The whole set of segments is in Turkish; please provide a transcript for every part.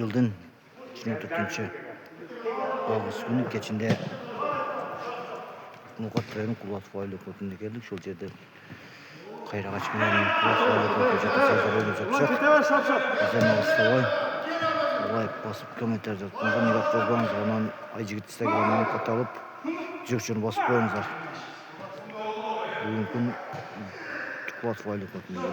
Yılın 24. Ağustos günü geçinde Kulukov'un Kulatov'un geldik. Şu yerde Kayraгач bilen Kulatov'un sözleri Bizden Ağustos'ta olay basıp komentarda tutmadan nigat yazbanız. Ondan aycı Instagram'dan katıp cıkçını basıp koyunuzlar. Bugün Kulatov'un geldik.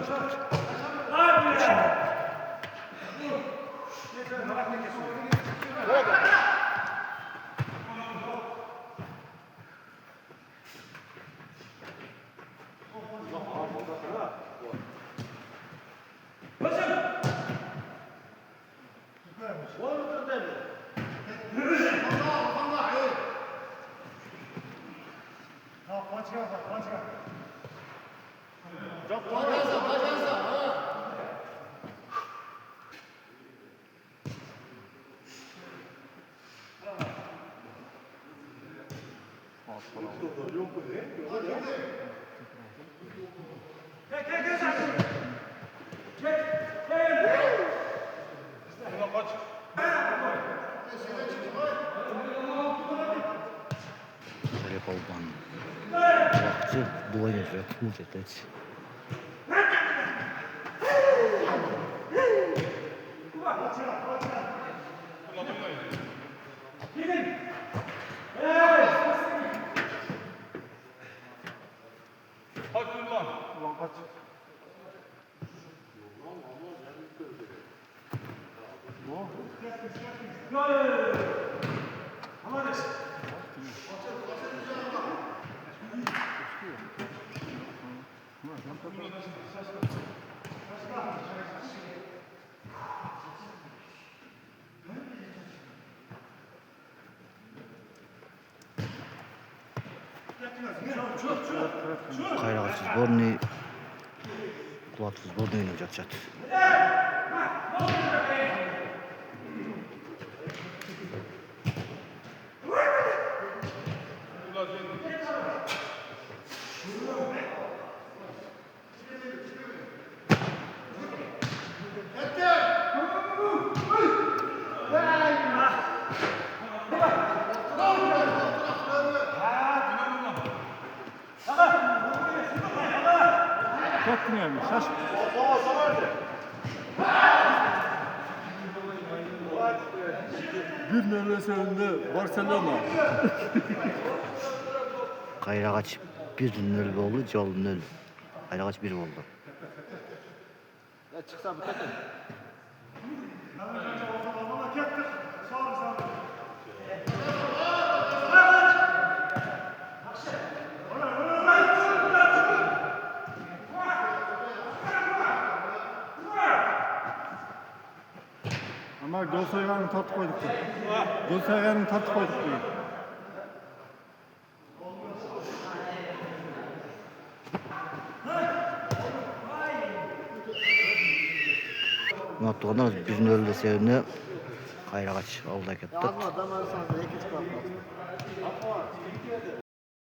Kayraгач сборный, Кулатов сборный oynayacak çat. Bir neresinde Barcelona. Kayraгач 1-0 oldu, Jol 0. Kayraгач 1 oldu. Ya çıksa bu takım. Ama gol sayılarını tartıp koyduk. Gol sayılarını tartıp koyduk. Unuttuğundan 1-0 sevindi. Kayraгач aldı kettik.